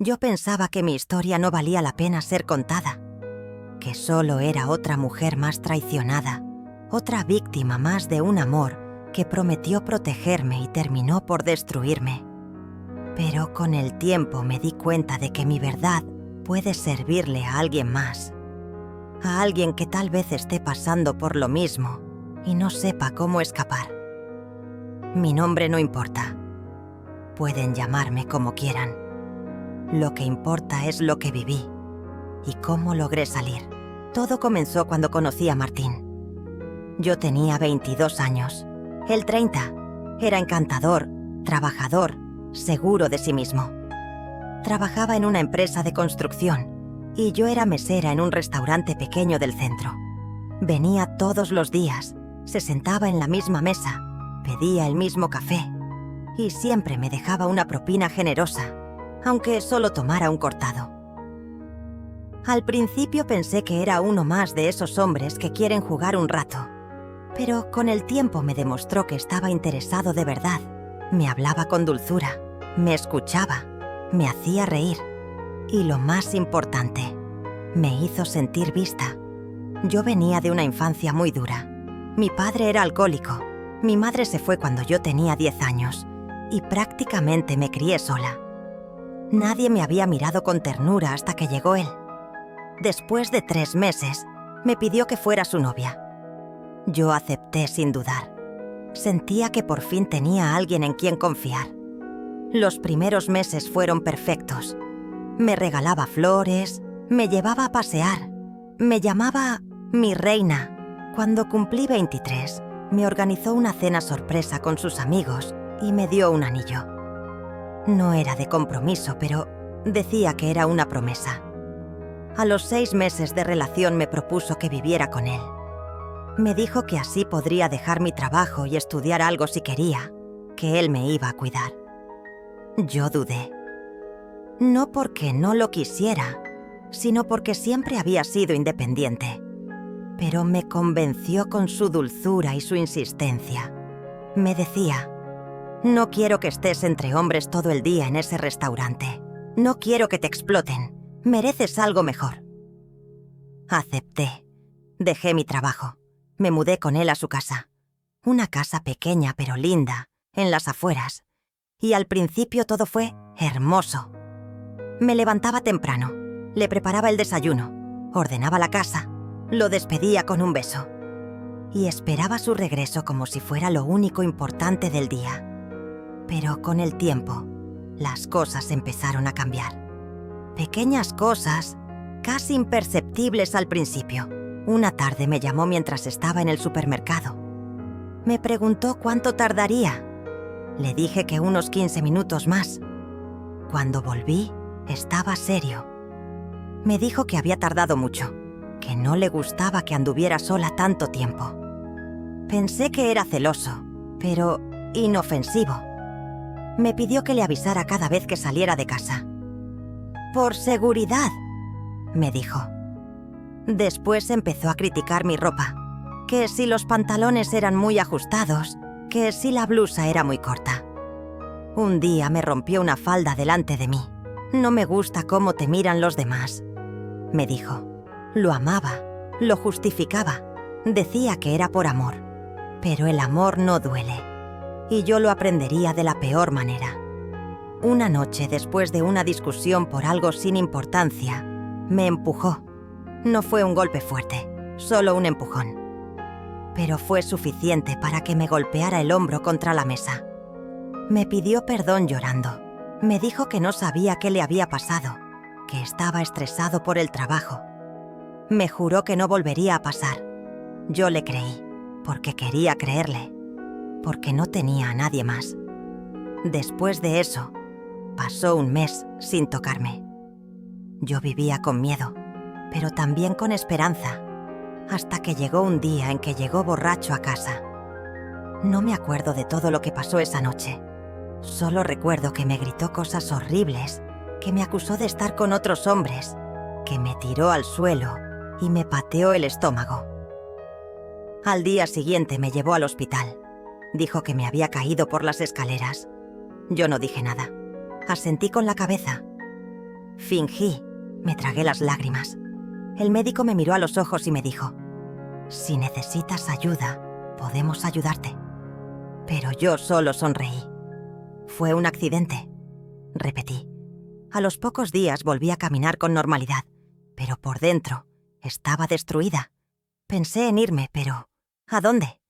Yo pensaba que mi historia no valía la pena ser contada, que solo era otra mujer más traicionada, otra víctima más de un amor que prometió protegerme y terminó por destruirme. Pero con el tiempo me di cuenta de que mi verdad puede servirle a alguien más, a alguien que tal vez esté pasando por lo mismo y no sepa cómo escapar. Mi nombre no importa. Pueden llamarme como quieran. Lo que importa es lo que viví y cómo logré salir. Todo comenzó cuando conocí a Martín. Yo tenía 22 años, él 30. Era encantador, trabajador, seguro de sí mismo. Trabajaba en una empresa de construcción y yo era mesera en un restaurante pequeño del centro. Venía todos los días, se sentaba en la misma mesa, pedía el mismo café y siempre me dejaba una propina generosa, aunque solo tomara un cortado. Al principio pensé que era uno más de esos hombres que quieren jugar un rato, pero con el tiempo me demostró que estaba interesado de verdad. Me hablaba con dulzura, me escuchaba, me hacía reír y lo más importante, me hizo sentir vista. Yo venía de una infancia muy dura. Mi padre era alcohólico, mi madre se fue cuando yo tenía 10 años y prácticamente me crié sola. Nadie me había mirado con ternura hasta que llegó él. Después de 3 meses, me pidió que fuera su novia. Yo acepté sin dudar. Sentía que por fin tenía a alguien en quien confiar. Los primeros meses fueron perfectos. Me regalaba flores, me llevaba a pasear, me llamaba mi reina. Cuando cumplí 23, me organizó una cena sorpresa con sus amigos y me dio un anillo. No era de compromiso, pero decía que era una promesa. A los 6 meses de relación me propuso que viviera con él. Me dijo que así podría dejar mi trabajo y estudiar algo si quería, que él me iba a cuidar. Yo dudé. No porque no lo quisiera, sino porque siempre había sido independiente. Pero me convenció con su dulzura y su insistencia. Me decía: no quiero que estés entre hombres todo el día en ese restaurante. No quiero que te exploten. Mereces algo mejor. Acepté. Dejé mi trabajo. Me mudé con él a su casa. Una casa pequeña pero linda, en las afueras. Y al principio todo fue hermoso. Me levantaba temprano, le preparaba el desayuno, ordenaba la casa, lo despedía con un beso. Y esperaba su regreso como si fuera lo único importante del día. Pero con el tiempo, las cosas empezaron a cambiar. Pequeñas cosas, casi imperceptibles al principio. Una tarde me llamó mientras estaba en el supermercado. Me preguntó cuánto tardaría. Le dije que unos 15 minutos más. Cuando volví, estaba serio. Me dijo que había tardado mucho, que no le gustaba que anduviera sola tanto tiempo. Pensé que era celoso, pero inofensivo. Me pidió que le avisara cada vez que saliera de casa. «Por seguridad», me dijo. Después empezó a criticar mi ropa, que si los pantalones eran muy ajustados, que si la blusa era muy corta. Un día me rompió una falda delante de mí. «No me gusta cómo te miran los demás», me dijo. Lo amaba, lo justificaba, decía que era por amor. Pero el amor no duele, y yo lo aprendería de la peor manera. Una noche, después de una discusión por algo sin importancia, me empujó. No fue un golpe fuerte, solo un empujón. Pero fue suficiente para que me golpeara el hombro contra la mesa. Me pidió perdón llorando. Me dijo que no sabía qué le había pasado, que estaba estresado por el trabajo. Me juró que no volvería a pasar. Yo le creí, porque quería creerle, porque no tenía a nadie más. Después de eso, pasó un mes sin tocarme. Yo vivía con miedo, pero también con esperanza, hasta que llegó un día en que llegó borracho a casa. No me acuerdo de todo lo que pasó esa noche. Solo recuerdo que me gritó cosas horribles, que me acusó de estar con otros hombres, que me tiró al suelo y me pateó el estómago. Al día siguiente me llevó al hospital. Dijo que me había caído por las escaleras. Yo no dije nada. Asentí con la cabeza. Fingí. Me tragué las lágrimas. El médico me miró a los ojos y me dijo: «Si necesitas ayuda, podemos ayudarte». Pero yo solo sonreí. «Fue un accidente», repetí. A los pocos días volví a caminar con normalidad, pero por dentro estaba destruida. Pensé en irme, pero ¿a dónde?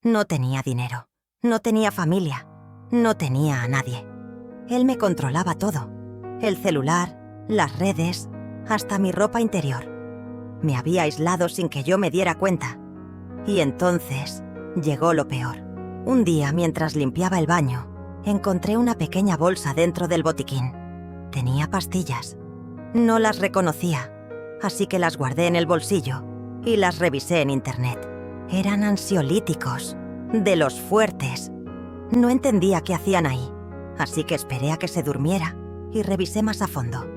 No tenía dinero, no tenía familia, no tenía a nadie. Él me controlaba todo: el celular, las redes, hasta mi ropa interior. Me había aislado sin que yo me diera cuenta. Y entonces llegó lo peor. Un día, mientras limpiaba el baño, encontré una pequeña bolsa dentro del botiquín. Tenía pastillas. No las reconocía, así que las guardé en el bolsillo y las revisé en internet. Eran ansiolíticos, de los fuertes. No entendía qué hacían ahí, así que esperé a que se durmiera y revisé más a fondo.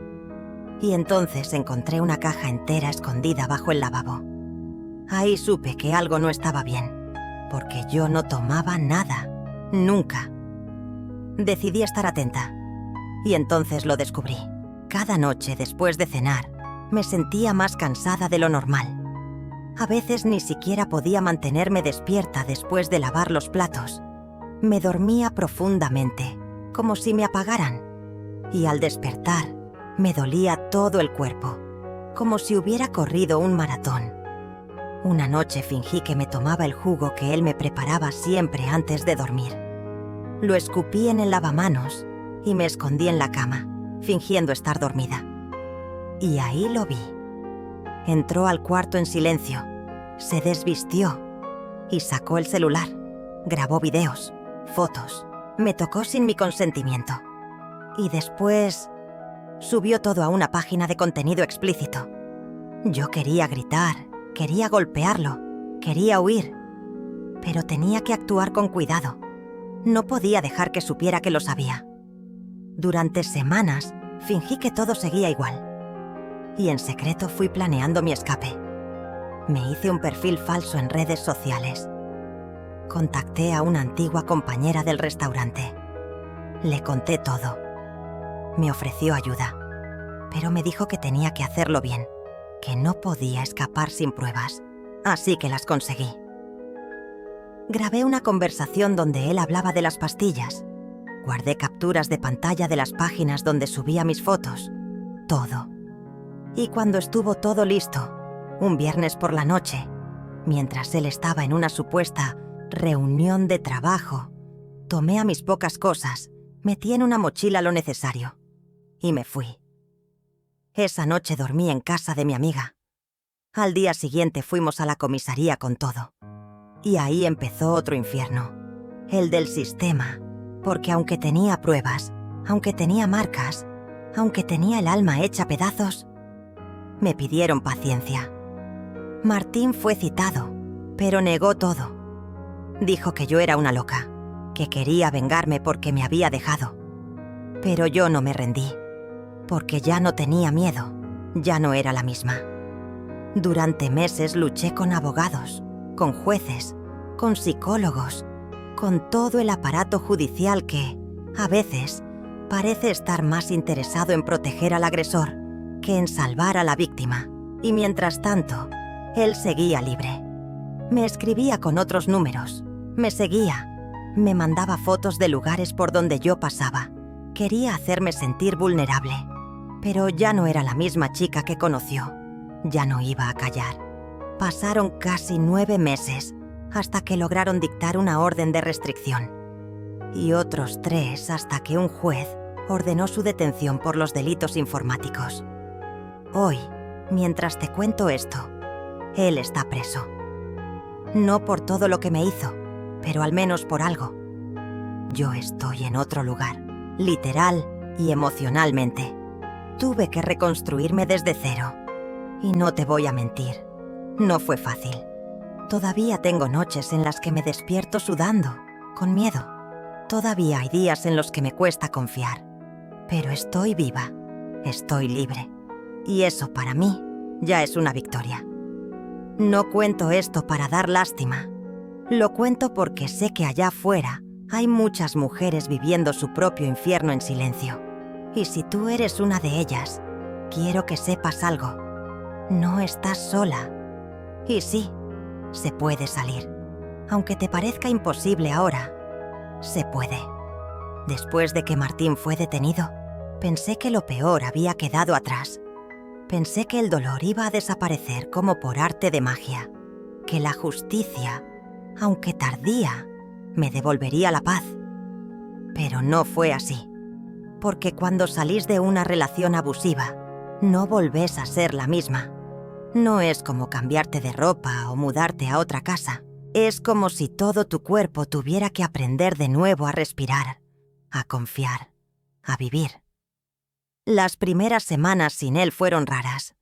Y entonces encontré una caja entera escondida bajo el lavabo. Ahí supe que algo no estaba bien, porque yo no tomaba nada, nunca. Decidí estar atenta, y entonces lo descubrí. Cada noche después de cenar, me sentía más cansada de lo normal. A veces ni siquiera podía mantenerme despierta después de lavar los platos. Me dormía profundamente, como si me apagaran, y al despertar, me dolía todo el cuerpo, como si hubiera corrido un maratón. Una noche fingí que me tomaba el jugo que él me preparaba siempre antes de dormir. Lo escupí en el lavamanos y me escondí en la cama, fingiendo estar dormida. Y ahí lo vi. Entró al cuarto en silencio, se desvistió y sacó el celular. Grabó videos, fotos, me tocó sin mi consentimiento. Y después subió todo a una página de contenido explícito. Yo quería gritar, quería golpearlo, quería huir, pero tenía que actuar con cuidado. No podía dejar que supiera que lo sabía. Durante semanas fingí que todo seguía igual, y en secreto fui planeando mi escape. Me hice un perfil falso en redes sociales. Contacté a una antigua compañera del restaurante. Le conté todo. Me ofreció ayuda, pero me dijo que tenía que hacerlo bien, que no podía escapar sin pruebas, así que las conseguí. Grabé una conversación donde él hablaba de las pastillas. Guardé capturas de pantalla de las páginas donde subía mis fotos. Todo. Y cuando estuvo todo listo, un viernes por la noche, mientras él estaba en una supuesta reunión de trabajo, tomé a mis pocas cosas, metí en una mochila lo necesario y me fui. Esa noche dormí en casa de mi amiga. Al día siguiente fuimos a la comisaría con todo. Y ahí empezó otro infierno, el del sistema, porque aunque tenía pruebas, aunque tenía marcas, aunque tenía el alma hecha pedazos, me pidieron paciencia. Martín fue citado, pero negó todo. Dijo que yo era una loca, que quería vengarme porque me había dejado. Pero yo no me rendí, porque ya no tenía miedo, ya no era la misma. Durante meses luché con abogados, con jueces, con psicólogos, con todo el aparato judicial que, a veces, parece estar más interesado en proteger al agresor que en salvar a la víctima. Y mientras tanto, él seguía libre. Me escribía con otros números, me seguía, me mandaba fotos de lugares por donde yo pasaba. Quería hacerme sentir vulnerable, pero ya no era la misma chica que conoció. Ya no iba a callar. Pasaron casi 9 meses hasta que lograron dictar una orden de restricción. Y otros 3 hasta que un juez ordenó su detención por los delitos informáticos. Hoy, mientras te cuento esto, él está preso. No por todo lo que me hizo, pero al menos por algo. Yo estoy en otro lugar, literal y emocionalmente. Tuve que reconstruirme desde cero. Y no te voy a mentir, no fue fácil. Todavía tengo noches en las que me despierto sudando, con miedo. Todavía hay días en los que me cuesta confiar. Pero estoy viva, estoy libre. Y eso para mí ya es una victoria. No cuento esto para dar lástima. Lo cuento porque sé que allá afuera hay muchas mujeres viviendo su propio infierno en silencio. Y si tú eres una de ellas, quiero que sepas algo. No estás sola. Y sí, se puede salir. Aunque te parezca imposible ahora, se puede. Después de que Martín fue detenido, pensé que lo peor había quedado atrás. Pensé que el dolor iba a desaparecer como por arte de magia, que la justicia, aunque tardía, me devolvería la paz. Pero no fue así, porque cuando salís de una relación abusiva, no volvés a ser la misma. No es como cambiarte de ropa o mudarte a otra casa. Es como si todo tu cuerpo tuviera que aprender de nuevo a respirar, a confiar, a vivir. Las primeras semanas sin él fueron raras.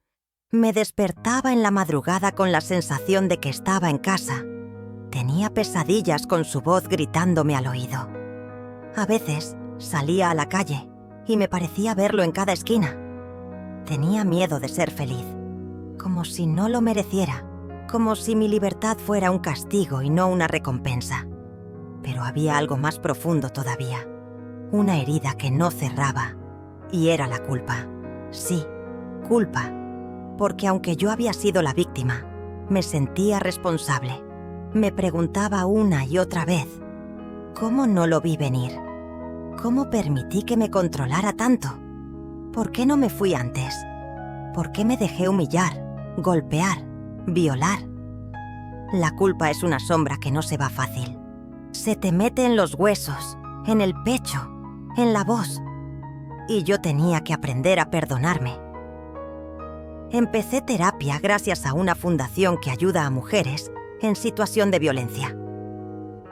Me despertaba en la madrugada con la sensación de que estaba en casa. Tenía pesadillas con su voz gritándome al oído. A veces salía a la calle y me parecía verlo en cada esquina. Tenía miedo de ser feliz, como si no lo mereciera, como si mi libertad fuera un castigo y no una recompensa. Pero había algo más profundo todavía, una herida que no cerraba, y era la culpa. Sí, culpa, porque aunque yo había sido la víctima, me sentía responsable. Me preguntaba una y otra vez, ¿cómo no lo vi venir? ¿Cómo permití que me controlara tanto? ¿Por qué no me fui antes? ¿Por qué me dejé humillar, golpear, violar? La culpa es una sombra que no se va fácil. Se te mete en los huesos, en el pecho, en la voz. Y yo tenía que aprender a perdonarme. Empecé terapia gracias a una fundación que ayuda a mujeres en situación de violencia.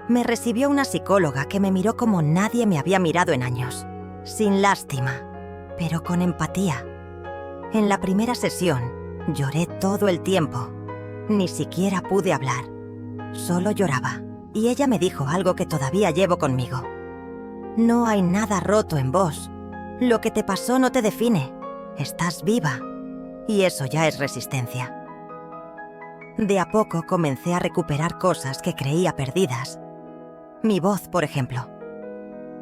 Me recibió una psicóloga que me miró como nadie me había mirado en años, sin lástima, pero con empatía. En la primera sesión lloré todo el tiempo. Ni siquiera pude hablar. Solo lloraba. Y ella me dijo algo que todavía llevo conmigo. No hay nada roto en vos. Lo que te pasó no te define. Estás viva. Y eso ya es resistencia. De a poco comencé a recuperar cosas que creía perdidas. Mi voz, por ejemplo.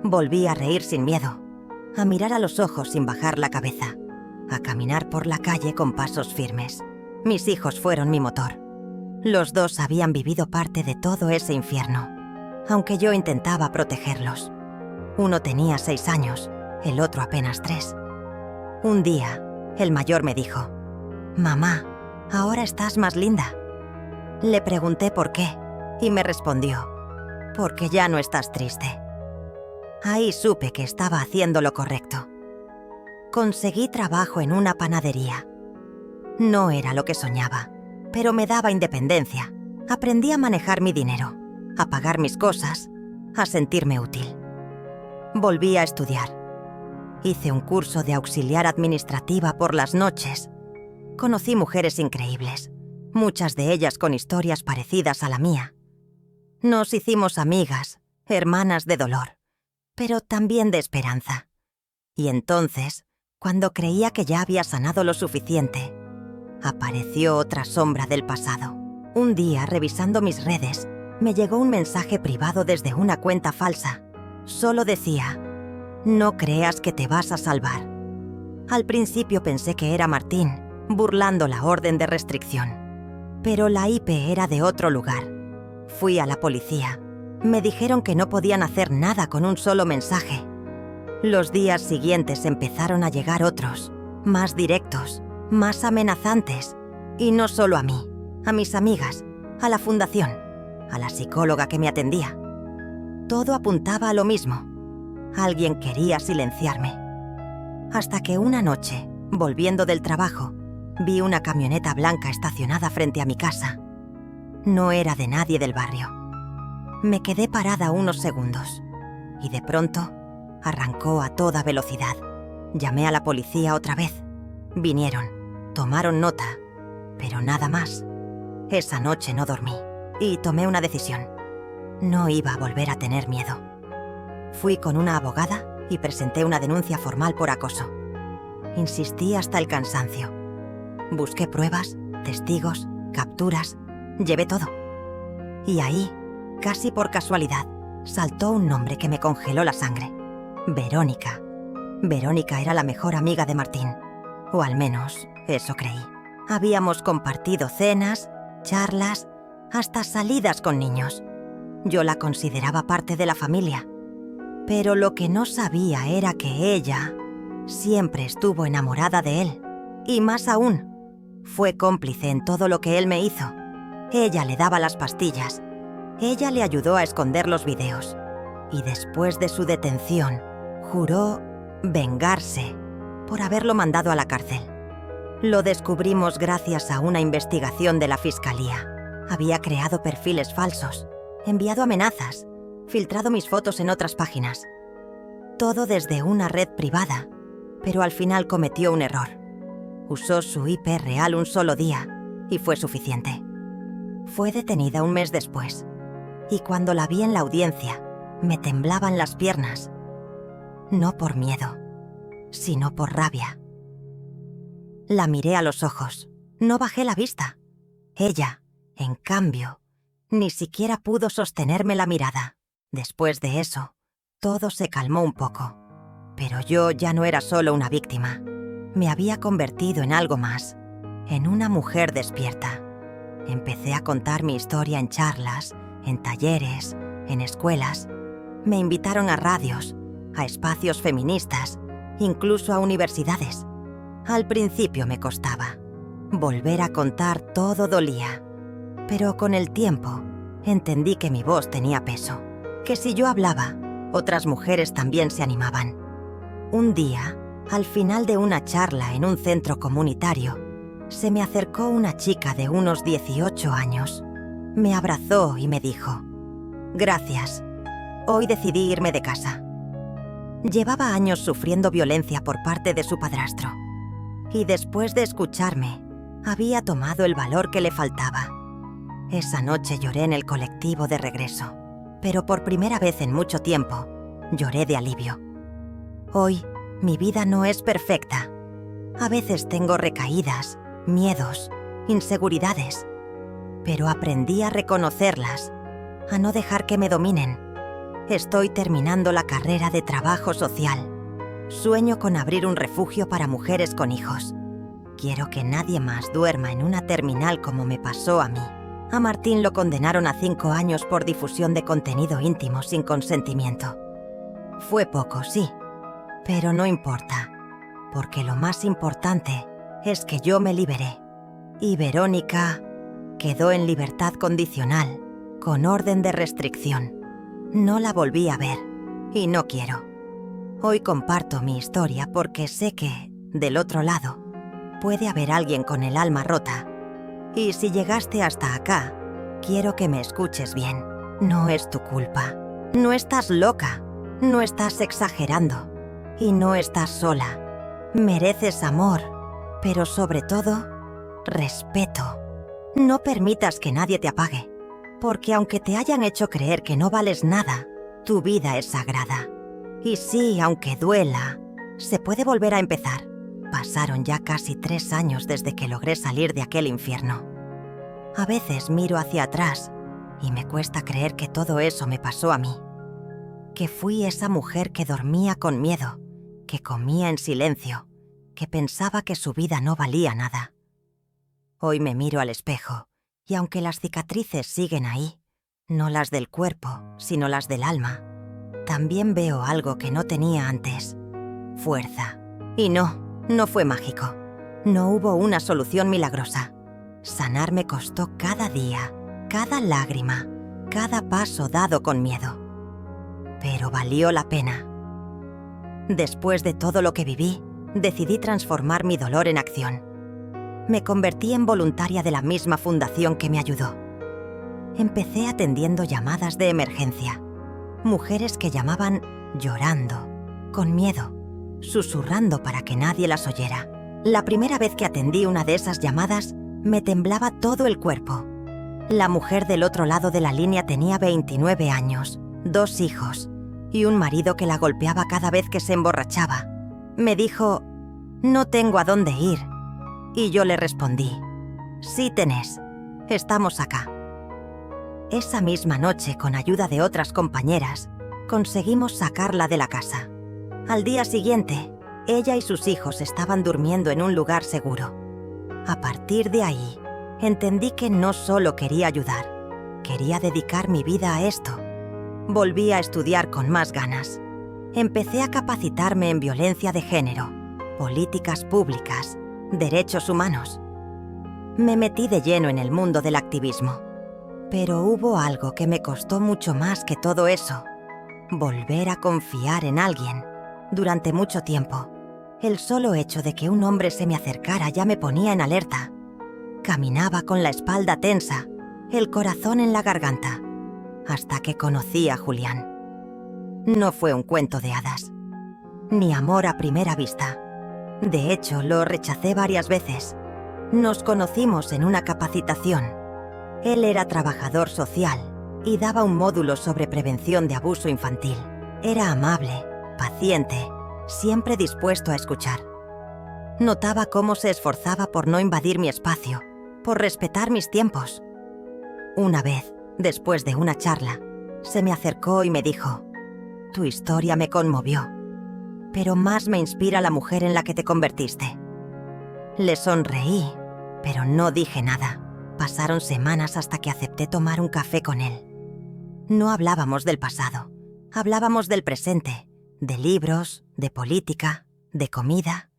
Volví a reír sin miedo, a mirar a los ojos sin bajar la cabeza, a caminar por la calle con pasos firmes. Mis hijos fueron mi motor. Los dos habían vivido parte de todo ese infierno, aunque yo intentaba protegerlos. Uno tenía 6 años, el otro apenas 3. Un día, el mayor me dijo, «Mamá, ahora estás más linda». Le pregunté por qué, y me respondió, «Porque ya no estás triste». Ahí supe que estaba haciendo lo correcto. Conseguí trabajo en una panadería. No era lo que soñaba, pero me daba independencia. Aprendí a manejar mi dinero, a pagar mis cosas, a sentirme útil. Volví a estudiar. Hice un curso de auxiliar administrativa por las noches. Conocí mujeres increíbles, muchas de ellas con historias parecidas a la mía. Nos hicimos amigas, hermanas de dolor, pero también de esperanza. Y entonces, cuando creía que ya había sanado lo suficiente, apareció otra sombra del pasado. Un día, revisando mis redes, me llegó un mensaje privado desde una cuenta falsa. Solo decía, «No creas que te vas a salvar». Al principio pensé que era Martín, burlando la orden de restricción. Pero la IP era de otro lugar. Fui a la policía. Me dijeron que no podían hacer nada con un solo mensaje. Los días siguientes empezaron a llegar otros, más directos, más amenazantes. Y no solo a mí, a mis amigas, a la fundación, a la psicóloga que me atendía. Todo apuntaba a lo mismo. Alguien quería silenciarme. Hasta que una noche, volviendo del trabajo, vi una camioneta blanca estacionada frente a mi casa. No era de nadie del barrio. Me quedé parada unos segundos y de pronto arrancó a toda velocidad. Llamé a la policía otra vez. Vinieron, tomaron nota, pero nada más. Esa noche no dormí y tomé una decisión. No iba a volver a tener miedo. Fui con una abogada y presenté una denuncia formal por acoso. Insistí hasta el cansancio. Busqué pruebas, testigos, capturas, llevé todo. Y ahí, casi por casualidad, saltó un nombre que me congeló la sangre. Verónica. Verónica era la mejor amiga de Martín. o al menos eso creí. Habíamos compartido cenas, charlas, hasta salidas con niños. Yo la consideraba parte de la familia, pero lo que no sabía era que ella siempre estuvo enamorada de él, y más aún, fue cómplice en todo lo que él me hizo. Ella le daba las pastillas, ella le ayudó a esconder los videos, y después de su detención, juró vengarse por haberlo mandado a la cárcel. Lo descubrimos gracias a una investigación de la fiscalía. Había creado perfiles falsos, enviado amenazas, filtrado mis fotos en otras páginas. Todo desde una red privada, pero al final cometió un error. Usó su IP real un solo día y fue suficiente. Fue detenida un mes después, y cuando la vi en la audiencia, me temblaban las piernas. No por miedo, sino por rabia. La miré a los ojos, no bajé la vista. Ella, en cambio, ni siquiera pudo sostenerme la mirada. Después de eso, todo se calmó un poco. Pero yo ya no era solo una víctima. Me había convertido en algo más, en una mujer despierta. Empecé a contar mi historia en charlas, en talleres, en escuelas. Me invitaron a radios, a espacios feministas, incluso a universidades. Al principio me costaba. Volver a contar todo dolía. Pero con el tiempo, entendí que mi voz tenía peso. Que si yo hablaba, otras mujeres también se animaban. Un día, al final de una charla en un centro comunitario, se me acercó una chica de unos 18 años. Me abrazó y me dijo: «Gracias. Hoy decidí irme de casa». Llevaba años sufriendo violencia por parte de su padrastro. Y después de escucharme, había tomado el valor que le faltaba. Esa noche lloré en el colectivo de regreso, pero por primera vez en mucho tiempo, lloré de alivio. Hoy, mi vida no es perfecta. A veces tengo recaídas, miedos, inseguridades, pero aprendí a reconocerlas, a no dejar que me dominen. Estoy terminando la carrera de trabajo social. Sueño con abrir un refugio para mujeres con hijos. Quiero que nadie más duerma en una terminal como me pasó a mí. A Martín lo condenaron a 5 años por difusión de contenido íntimo sin consentimiento. Fue poco, sí, pero no importa, porque lo más importante es que yo me liberé. Y Verónica quedó en libertad condicional, con orden de restricción. No la volví a ver, y no quiero. Hoy comparto mi historia porque sé que, del otro lado, puede haber alguien con el alma rota. Y si llegaste hasta acá, quiero que me escuches bien. No es tu culpa. No estás loca. No estás exagerando. Y no estás sola. Mereces amor, pero sobre todo, respeto. No permitas que nadie te apague, porque aunque te hayan hecho creer que no vales nada, tu vida es sagrada. Y sí, aunque duela, se puede volver a empezar. Pasaron ya casi 3 años desde que logré salir de aquel infierno. A veces miro hacia atrás y me cuesta creer que todo eso me pasó a mí. Que fui esa mujer que dormía con miedo, que comía en silencio, que pensaba que su vida no valía nada. Hoy me miro al espejo y aunque las cicatrices siguen ahí, no las del cuerpo, sino las del alma, también veo algo que no tenía antes: fuerza. Y no fue mágico. No hubo una solución milagrosa. Sanar me costó cada día, cada lágrima, cada paso dado con miedo. Pero valió la pena. Después de todo lo que viví, decidí transformar mi dolor en acción. Me convertí en voluntaria de la misma fundación que me ayudó. Empecé atendiendo llamadas de emergencia. Mujeres que llamaban llorando, con miedo, susurrando para que nadie las oyera. La primera vez que atendí una de esas llamadas, me temblaba todo el cuerpo. La mujer del otro lado de la línea tenía 29 años, 2 hijos y un marido que la golpeaba cada vez que se emborrachaba. Me dijo: «No tengo a dónde ir». Y yo le respondí: «Sí tenés, estamos acá». Esa misma noche, con ayuda de otras compañeras, conseguimos sacarla de la casa. Al día siguiente, Ella y sus hijos estaban durmiendo en un lugar seguro. A partir de ahí, entendí que no solo quería ayudar, quería dedicar mi vida a esto. Volví a estudiar con más ganas. Empecé a capacitarme en violencia de género, políticas públicas, derechos humanos. Me metí de lleno en el mundo del activismo. Pero hubo algo que me costó mucho más que todo eso: volver a confiar en alguien. Durante mucho tiempo, el solo hecho de que un hombre se me acercara ya me ponía en alerta. Caminaba con la espalda tensa, el corazón en la garganta, hasta que conocí a Julián. No fue un cuento de hadas, ni amor a primera vista. De hecho, lo rechacé varias veces. Nos conocimos en una capacitación. Él era trabajador social y daba un módulo sobre prevención de abuso infantil. Era amable, paciente, siempre dispuesto a escuchar. Notaba cómo se esforzaba por no invadir mi espacio, por respetar mis tiempos. Una vez, después de una charla, se me acercó y me dijo: «Tu historia me conmovió, pero más me inspira la mujer en la que te convertiste». Le sonreí, pero no dije nada. Pasaron semanas hasta que acepté tomar un café con él. No hablábamos del pasado, hablábamos del presente, de libros, de política, de comida.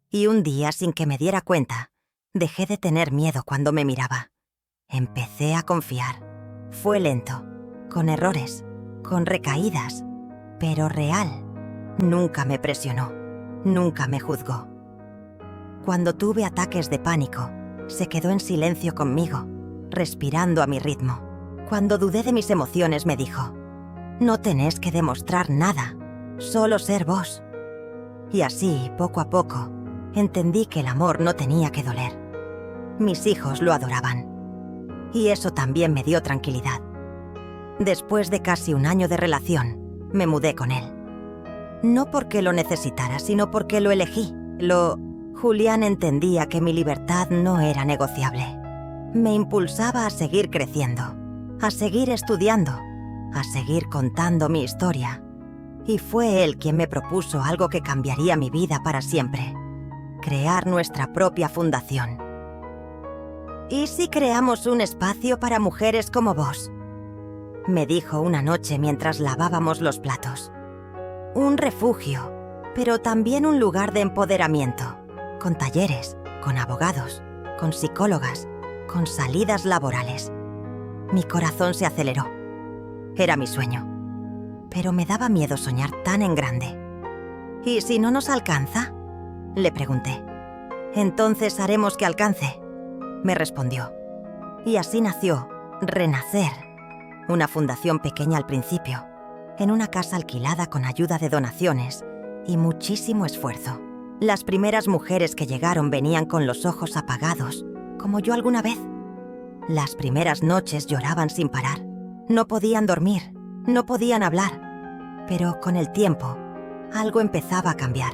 Y un día, sin que me diera cuenta, dejé de tener miedo cuando me miraba. Empecé a confiar. Fue lento, con errores, con recaídas, pero real. Nunca me presionó, nunca me juzgó. Cuando tuve ataques de pánico, se quedó en silencio conmigo, respirando a mi ritmo. Cuando dudé de mis emociones me dijo: «No tenés que demostrar nada, solo ser vos». Y así, poco a poco, entendí que el amor no tenía que doler. Mis hijos lo adoraban. Y eso también me dio tranquilidad. Después de casi un año de relación, me mudé con él. No porque lo necesitara, sino porque lo elegí. Julián entendía que mi libertad no era negociable. Me impulsaba a seguir creciendo, a seguir estudiando, a seguir contando mi historia. Y fue él quien me propuso algo que cambiaría mi vida para siempre: crear nuestra propia fundación. «¿Y si creamos un espacio para mujeres como vos?», me dijo una noche mientras lavábamos los platos. Un refugio, pero también un lugar de empoderamiento, con talleres, con abogados, con psicólogas, con salidas laborales. Mi corazón se aceleró. Era mi sueño. Pero me daba miedo soñar tan en grande. «¿Y si no nos alcanza?», le pregunté. «Entonces haremos que alcance», me respondió. Y así nació Renacer, una fundación pequeña al principio, en una casa alquilada con ayuda de donaciones y muchísimo esfuerzo. Las primeras mujeres que llegaron venían con los ojos apagados, como yo alguna vez. Las primeras noches lloraban sin parar. No podían dormir, no podían hablar. Pero con el tiempo, algo empezaba a cambiar.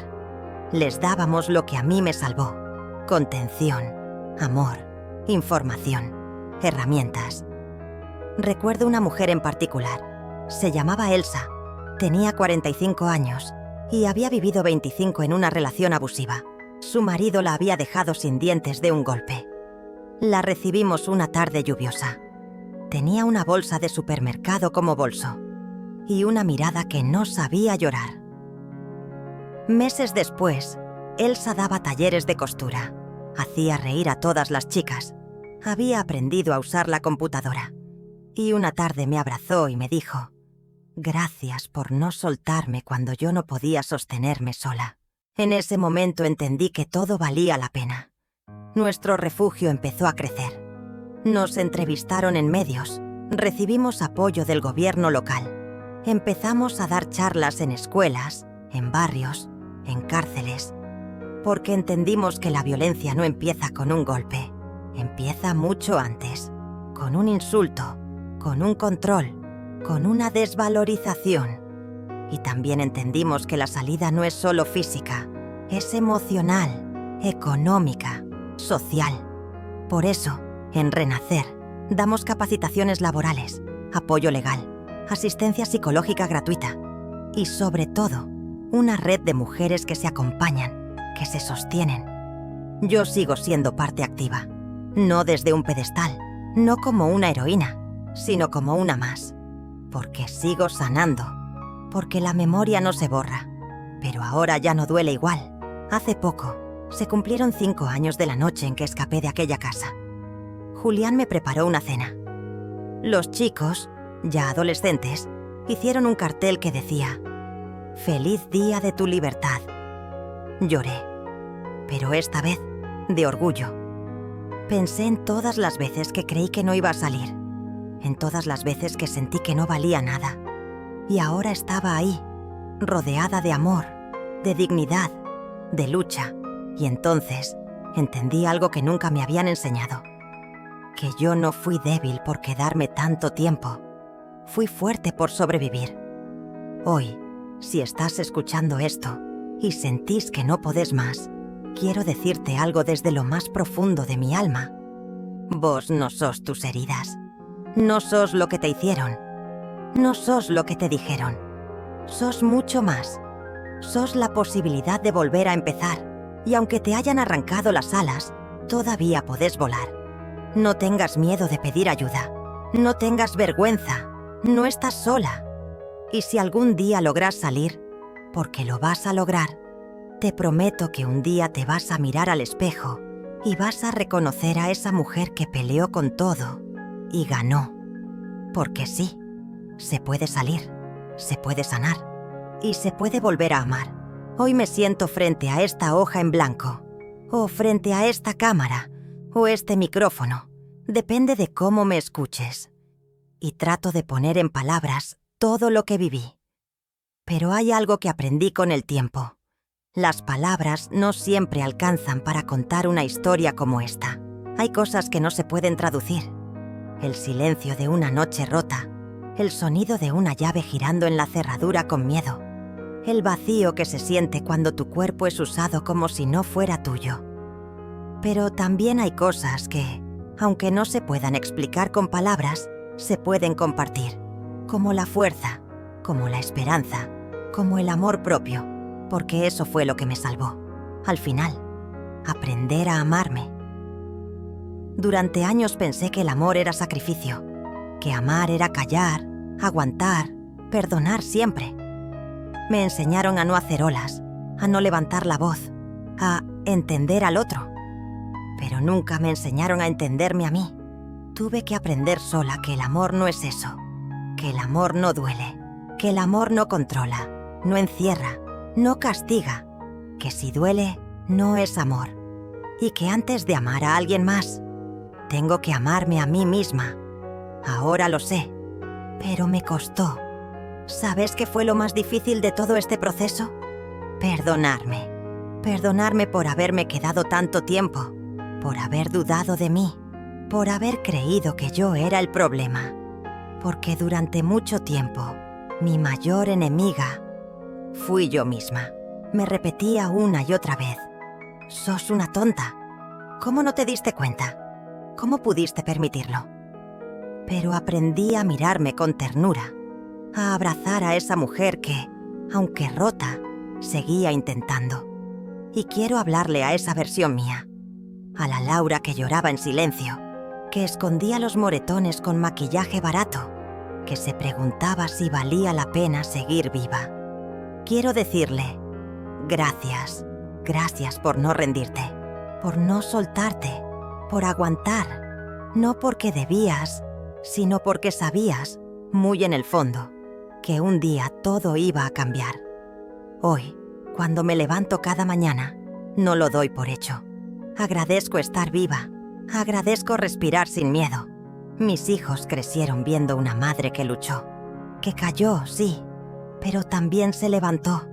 Les dábamos lo que a mí me salvó: contención, amor, información, herramientas. Recuerdo una mujer en particular. Se llamaba Elsa, tenía 45 años y había vivido 25 en una relación abusiva. Su marido la había dejado sin dientes de un golpe. La recibimos una tarde lluviosa. Tenía una bolsa de supermercado como bolso y una mirada que no sabía llorar. Meses después, Elsa daba talleres de costura. Hacía reír a todas las chicas. Había aprendido a usar la computadora. Y una tarde me abrazó y me dijo: «Gracias por no soltarme cuando yo no podía sostenerme sola». En ese momento entendí que todo valía la pena. Nuestro refugio empezó a crecer. Nos entrevistaron en medios, recibimos apoyo del gobierno local. Empezamos a dar charlas en escuelas, en barrios, en cárceles, porque entendimos que la violencia no empieza con un golpe, empieza mucho antes, con un insulto, con un control, con una desvalorización. Y también entendimos que la salida no es solo física, es emocional, económica, social. Por eso, en Renacer, damos capacitaciones laborales, apoyo legal, asistencia psicológica gratuita y, sobre todo, una red de mujeres que se acompañan, que se sostienen. Yo sigo siendo parte activa, no desde un pedestal, no como una heroína, sino como una más, porque sigo sanando, porque la memoria no se borra, pero ahora ya no duele igual. Hace poco se cumplieron 5 años de la noche en que escapé de aquella casa. Julián me preparó una cena. Los chicos, ya adolescentes, hicieron un cartel que decía: «Feliz día de tu libertad». Lloré, pero esta vez de orgullo. Pensé en todas las veces que creí que no iba a salir, en todas las veces que sentí que no valía nada. Y ahora estaba ahí, rodeada de amor, de dignidad, de lucha. Y entonces entendí algo que nunca me habían enseñado: que yo no fui débil por quedarme tanto tiempo. Fui fuerte por sobrevivir. Hoy, si estás escuchando esto y sentís que no podés más, quiero decirte algo desde lo más profundo de mi alma. Vos no sos tus heridas. No sos lo que te hicieron. No sos lo que te dijeron. Sos mucho más. Sos la posibilidad de volver a empezar. Y aunque te hayan arrancado las alas, todavía podés volar. No tengas miedo de pedir ayuda. No tengas vergüenza. No estás sola. Y si algún día logras salir, porque lo vas a lograr, te prometo que un día te vas a mirar al espejo y vas a reconocer a esa mujer que peleó con todo y ganó. Porque sí, se puede salir, se puede sanar y se puede volver a amar. Hoy me siento frente a esta hoja en blanco, o frente a esta cámara, o este micrófono, depende de cómo me escuches, y trato de poner en palabras todo lo que viví. Pero hay algo que aprendí con el tiempo. Las palabras no siempre alcanzan para contar una historia como esta. Hay cosas que no se pueden traducir. El silencio de una noche rota, el sonido de una llave girando en la cerradura con miedo, el vacío que se siente cuando tu cuerpo es usado como si no fuera tuyo. Pero también hay cosas que, aunque no se puedan explicar con palabras, se pueden compartir, como la fuerza, como la esperanza, como el amor propio, porque eso fue lo que me salvó. Al final, aprender a amarme. Durante años pensé que el amor era sacrificio, que amar era callar, aguantar, perdonar siempre. Me enseñaron a no hacer olas, a no levantar la voz, a entender al otro. Pero nunca me enseñaron a entenderme a mí. Tuve que aprender sola que el amor no es eso, que el amor no duele, que el amor no controla, no encierra, no castiga, que si duele, no es amor. Y que antes de amar a alguien más, tengo que amarme a mí misma. Ahora lo sé, pero me costó. ¿Sabes qué fue lo más difícil de todo este proceso? Perdonarme. Perdonarme por haberme quedado tanto tiempo, por haber dudado de mí, por haber creído que yo era el problema. Porque durante mucho tiempo, mi mayor enemiga fui yo misma. Me repetía una y otra vez: «Sos una tonta. ¿Cómo no te diste cuenta? ¿Cómo pudiste permitirlo?» Pero aprendí a mirarme con ternura, a abrazar a esa mujer que, aunque rota, seguía intentando. Y quiero hablarle a esa versión mía, a la Laura que lloraba en silencio, que escondía los moretones con maquillaje barato, que se preguntaba si valía la pena seguir viva. Quiero decirle: gracias, gracias por no rendirte, por no soltarte, por aguantar, no porque debías, sino porque sabías, muy en el fondo, que un día todo iba a cambiar. Hoy, cuando me levanto cada mañana, no lo doy por hecho. Agradezco estar viva, agradezco respirar sin miedo. Mis hijos crecieron viendo una madre que luchó, que cayó, sí, pero también se levantó.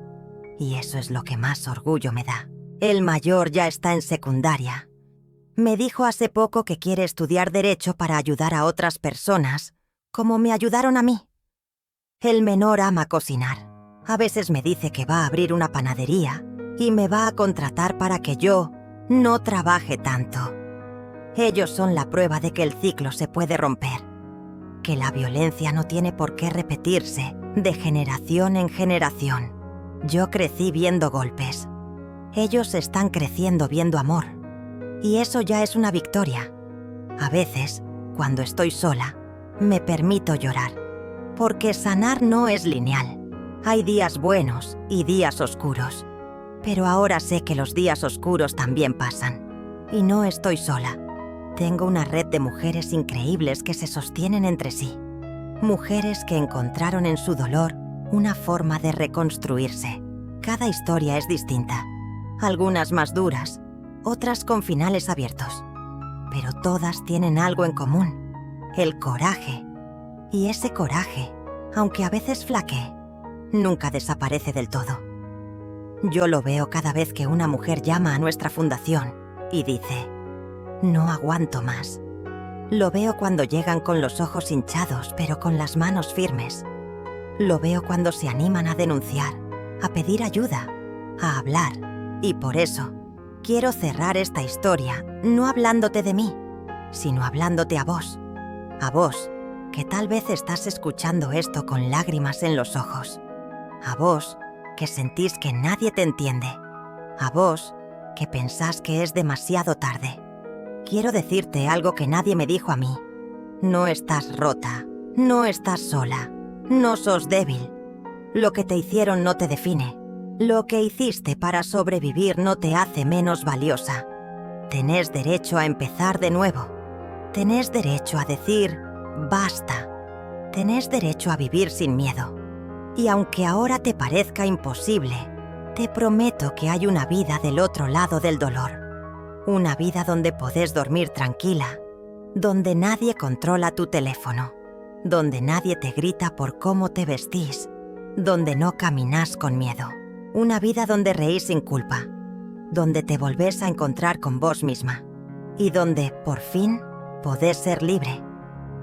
Y eso es lo que más orgullo me da. El mayor ya está en secundaria. Me dijo hace poco que quiere estudiar Derecho para ayudar a otras personas, como me ayudaron a mí. El menor ama cocinar. A veces me dice que va a abrir una panadería y me va a contratar para que yo no trabaje tanto. Ellos son la prueba de que el ciclo se puede romper, que la violencia no tiene por qué repetirse de generación en generación. Yo crecí viendo golpes. Ellos están creciendo viendo amor. Y eso ya es una victoria. A veces, cuando estoy sola, me permito llorar. Porque sanar no es lineal. Hay días buenos y días oscuros. Pero ahora sé que los días oscuros también pasan. Y no estoy sola. Tengo una red de mujeres increíbles que se sostienen entre sí. Mujeres que encontraron en su dolor una forma de reconstruirse. Cada historia es distinta. Algunas más duras, otras con finales abiertos. Pero todas tienen algo en común: el coraje. Y ese coraje, aunque a veces flaquee, nunca desaparece del todo. Yo lo veo cada vez que una mujer llama a nuestra fundación y dice: no aguanto más. Lo veo cuando llegan con los ojos hinchados pero con las manos firmes. Lo veo cuando se animan a denunciar, a pedir ayuda, a hablar. Y por eso, quiero cerrar esta historia no hablándote de mí, sino hablándote a vos. A vos, que tal vez estás escuchando esto con lágrimas en los ojos. A vos, que sentís que nadie te entiende. A vos, que pensás que es demasiado tarde. Quiero decirte algo que nadie me dijo a mí. No estás rota, no estás sola, no sos débil. Lo que te hicieron no te define. Lo que hiciste para sobrevivir no te hace menos valiosa. Tenés derecho a empezar de nuevo. Tenés derecho a decir basta. Tenés derecho a vivir sin miedo. Y aunque ahora te parezca imposible, te prometo que hay una vida del otro lado del dolor. Una vida donde podés dormir tranquila, donde nadie controla tu teléfono, donde nadie te grita por cómo te vestís, donde no caminás con miedo. Una vida donde reís sin culpa, donde te volvés a encontrar con vos misma y donde, por fin, podés ser libre.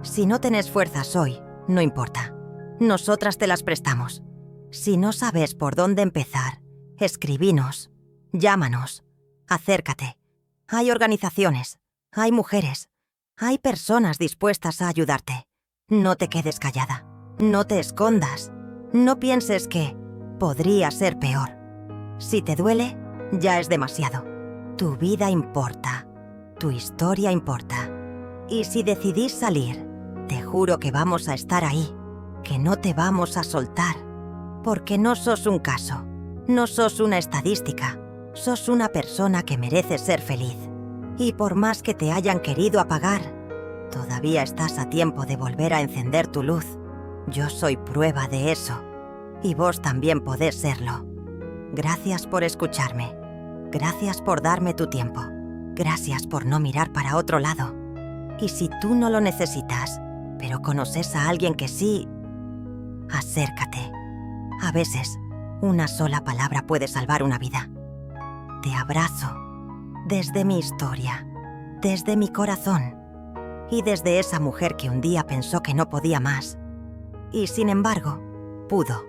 Si no tenés fuerzas hoy, no importa. Nosotras te las prestamos. Si no sabes por dónde empezar, escribinos, llámanos, acércate. Hay organizaciones, hay mujeres, hay personas dispuestas a ayudarte. No te quedes callada, no te escondas, no pienses que podría ser peor. Si te duele, ya es demasiado. Tu vida importa, tu historia importa. Y si decidís salir, te juro que vamos a estar ahí, que no te vamos a soltar, porque no sos un caso, no sos una estadística, sos una persona que merece ser feliz. Y por más que te hayan querido apagar, todavía estás a tiempo de volver a encender tu luz. Yo soy prueba de eso. Y vos también podés serlo. Gracias por escucharme. Gracias por darme tu tiempo. Gracias por no mirar para otro lado. Y si tú no lo necesitas, pero conoces a alguien que sí, acércate. A veces, una sola palabra puede salvar una vida. Te abrazo. Desde mi historia. Desde mi corazón. Y desde esa mujer que un día pensó que no podía más. Y sin embargo, pudo.